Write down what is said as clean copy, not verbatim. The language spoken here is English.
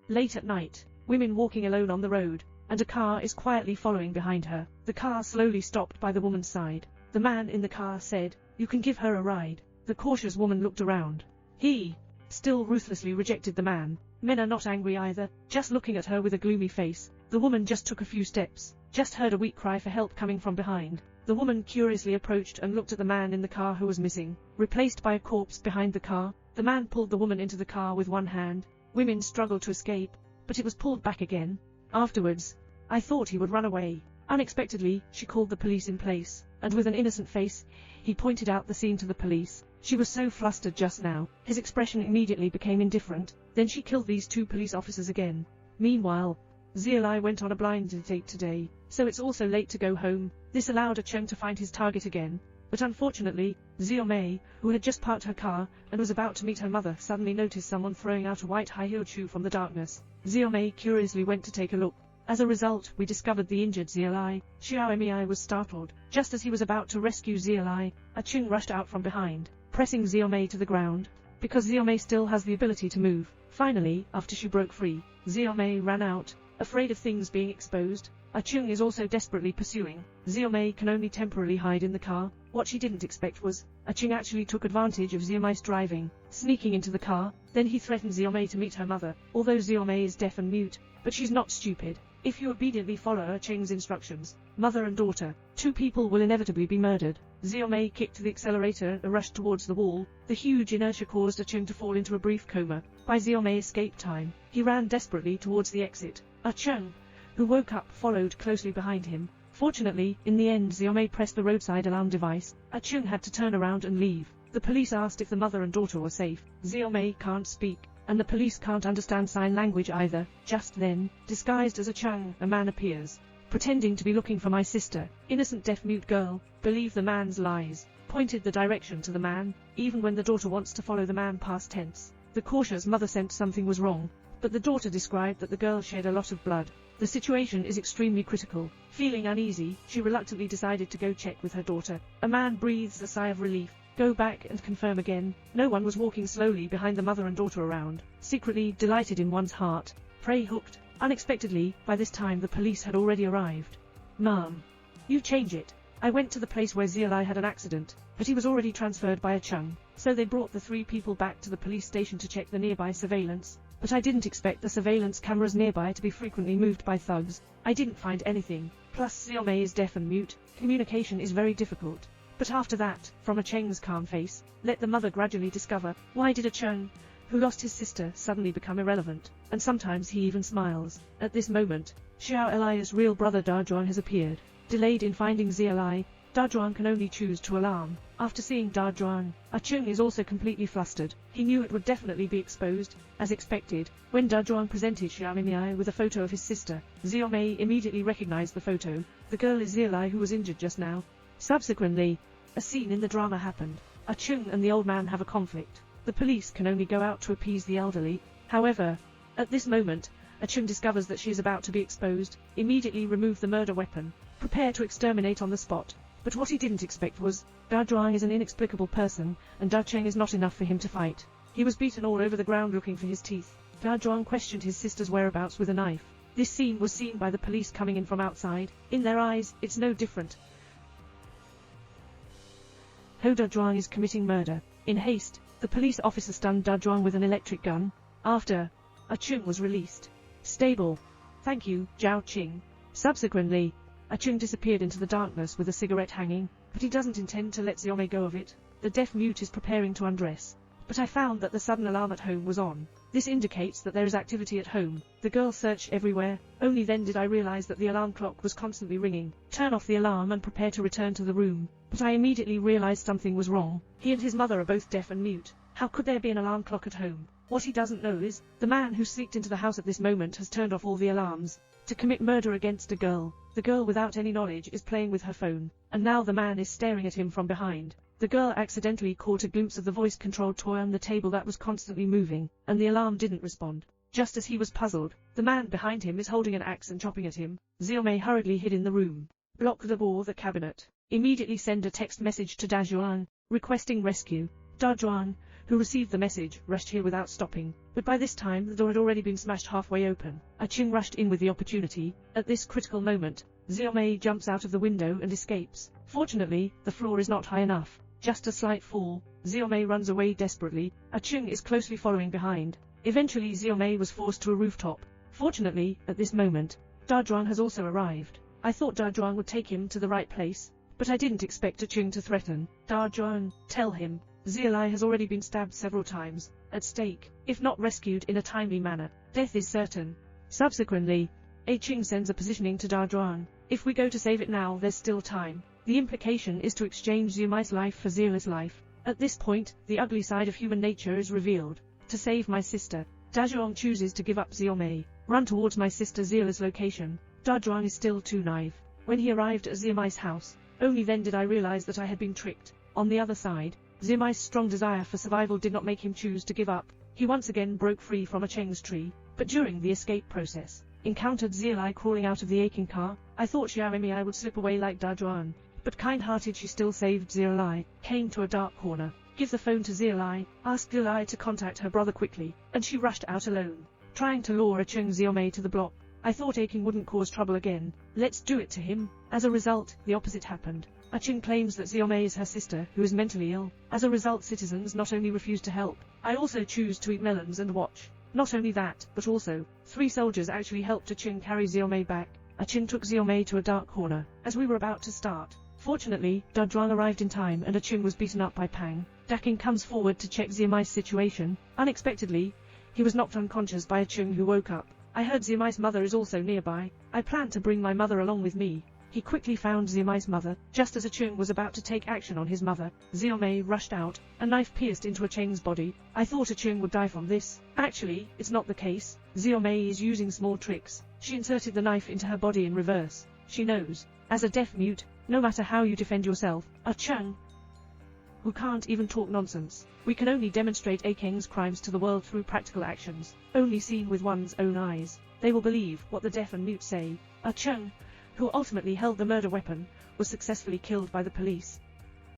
Late at night, women walking alone on the road, and a car is quietly following behind her. The car slowly stopped by the woman's side. The man in the car said, "You can give her a ride." The cautious woman looked around. He still ruthlessly rejected the man. Men are not angry either, just looking at her with a gloomy face. The woman just took a few steps, just heard a weak cry for help coming from behind. The woman curiously approached and looked at the man in the car who was missing, replaced by a corpse behind the car. The man pulled the woman into the car with one hand. Women struggled to escape, but it was pulled back again. Afterwards, I thought he would run away. Unexpectedly, she called the police in place, and with an innocent face, he pointed out the scene to the police. She was so flustered just now, his expression immediately became indifferent. Then she killed these two police officers again. Meanwhile, Xiaolai went on a blind date today, so it's also late to go home. This allowed Cheng to find his target again. But unfortunately, Xiaomei, who had just parked her car and was about to meet her mother, suddenly noticed someone throwing out a white high-heeled shoe from the darkness. Xiaomei curiously went to take a look. As a result, we discovered the injured Xiaolai. Xiaomei was startled. Just as he was about to rescue Xiaolai, Cheng rushed out from behind, pressing Xiaomei to the ground, because Xiaomei still has the ability to move. Finally, after she broke free, Xiaomei ran out, afraid of things being exposed. Cheng is also desperately pursuing. Xiaomei can only temporarily hide in the car. What she didn't expect was, Cheng actually took advantage of Xiaomei's driving, sneaking into the car. Then he threatened Xiaomei to meet her mother, although Xiaomei is deaf and mute, but she's not stupid. If you obediently follow Cheng's instructions, mother and daughter, two people will inevitably be murdered. Xiaomei kicked the accelerator and rushed towards the wall. The huge inertia caused Cheng to fall into a brief coma. By Xiaomei's escape time, he ran desperately towards the exit. Cheng, who woke up, followed closely behind him. Fortunately, in the end Xiaomei pressed the roadside alarm device. Cheng had to turn around and leave. The police asked if the mother and daughter were safe. Xiaomei can't speak, and the police can't understand sign language either. Just then, disguised as Cheng, a man appears, pretending to be looking for my sister. Innocent deaf-mute girl, believe the man's lies, pointed the direction to the man, even when the daughter wants to follow the man past tense. The cautious mother sensed something was wrong, but the daughter described that the girl shed a lot of blood. The situation is extremely critical. Feeling uneasy, she reluctantly decided to go check with her daughter. A man breathes a sigh of relief. Go back and confirm again. No one was walking slowly behind the mother and daughter around, secretly delighted in one's heart. Prey hooked. Unexpectedly, by this time the police had already arrived. Mom, you change it. I went to the place where Xiaolai had an accident, but he was already transferred by Cheng. So they brought the three people back to the police station to check the nearby surveillance. But I didn't expect the surveillance cameras nearby to be frequently moved by thugs. I didn't find anything. Plus Xiaomei is deaf and mute. Communication is very difficult. But after that, from Cheng's calm face, let the mother gradually discover, why did Cheng, who lost his sister, suddenly become irrelevant? And sometimes he even smiles. At this moment, Xiaolai's real brother Dazhuang has appeared. Delayed in finding Xiaolai, Dazhuang can only choose to alarm. After seeing Dazhuang, Cheng is also completely flustered. He knew it would definitely be exposed. As expected, when Dazhuang presented Xiaomei with a photo of his sister, Xiaomei immediately recognized the photo. The girl is Xiaolai who was injured just now. Subsequently, a scene in the drama happened. Cheng and the old man have a conflict. The police can only go out to appease the elderly. However, at this moment, Cheng discovers that she is about to be exposed. Immediately remove the murder weapon. Prepare to exterminate on the spot. But what he didn't expect was, Dazhuang is an inexplicable person, and Cheng is not enough for him to fight. He was beaten all over the ground looking for his teeth. Dazhuang questioned his sister's whereabouts with a knife. This scene was seen by the police coming in from outside. In their eyes, it's no different. Dazhuang is committing murder. In haste, the police officer stunned Dazhuang with an electric gun. After, Cheng was released. Stable. Thank you, Zhao Qing. Subsequently, Cheng disappeared into the darkness with a cigarette hanging, but he doesn't intend to let Xiaomei go of it. The deaf-mute is preparing to undress. But I found that the sudden alarm at home was on. This indicates that there is activity at home. The girl searched everywhere. Only then did I realize that the alarm clock was constantly ringing. Turn off the alarm and prepare to return to the room. But I immediately realized something was wrong. He and his mother are both deaf and mute. How could there be an alarm clock at home? What he doesn't know is, the man who sneaked into the house at this moment has turned off all the alarms. To commit murder against a girl. The girl without any knowledge is playing with her phone, and now the man is staring at him from behind. The girl accidentally caught a glimpse of the voice-controlled toy on the table that was constantly moving, and the alarm didn't respond. Just as he was puzzled, the man behind him is holding an axe and chopping at him. Xiaomei hurriedly hid in the room. Block the door, the cabinet. Immediately send a text message to Dazhuang, requesting rescue. Dazhuang, who received the message, rushed here without stopping, but by this time the door had already been smashed halfway open. Ching rushed in with the opportunity. At this critical moment, Xiaomei jumps out of the window and escapes. Fortunately, the floor is not high enough. Just a slight fall. Xiaomei runs away desperately. Ching is closely following behind. Eventually Xiaomei was forced to a rooftop. Fortunately, at this moment, Da Zhuang has also arrived. I thought Da Zhuang would take him to the right place, but I didn't expect Ching to threaten. Da Zhuang, tell him, Zilai has already been stabbed several times. At stake, if not rescued in a timely manner, death is certain. Subsequently, Ching sends a positioning to Da Zhuang. If we go to save it now, there's still time. The implication is to exchange Xiaomei's life for Zilai's life. At this point, the ugly side of human nature is revealed. To save my sister, Da Zhuang chooses to give up Xiaomei. Run towards my sister Zilai's location. Da Zhuang is still too naive. When he arrived at Xiaomei's house, only then did I realize that I had been tricked. On the other side, Xiaomei's strong desire for survival did not make him choose to give up. He once again broke free from a Cheng's tree, but during the escape process, encountered Zilai crawling out of the aching car. I thought Xiaomei would slip away like Da Zhuang, but kind-hearted she still saved Zilai. Came to a dark corner. Give the phone to Zilai, asked Zilai to contact her brother quickly, and she rushed out alone, trying to lure Cheng Xiaomei to the block. I thought Aching wouldn't cause trouble again. Let's do it to him. As a result, the opposite happened. Ching claims that Xiaomei is her sister, who is mentally ill. As a result, citizens not only refuse to help, I also choose to eat melons and watch. Not only that, but also, 3 soldiers actually helped Ching carry Xiaomei back. Ching took Xiaomei to a dark corner, as we were about to start. Fortunately, Da Zhuang arrived in time and Ching was beaten up by Pang. Daking comes forward to check Xiaomei's situation. Unexpectedly, he was knocked unconscious by Ching, who woke up. I heard Xiaomei's mother is also nearby. I planned to bring my mother along with me. He quickly found Xiaomei's mother. Just as Cheng was about to take action on his mother, Xiaomei rushed out. A knife pierced into Cheng's body. I thought Cheng would die from this. Actually, it's not the case. Xiaomei is using small tricks. She inserted the knife into her body in reverse. She knows, as a deaf mute, no matter how you defend yourself, Cheng, who can't even talk nonsense. We can only demonstrate Keng's crimes to the world through practical actions, only seen with one's own eyes. They will believe what the deaf and mute say. Cheng, who ultimately held the murder weapon, was successfully killed by the police.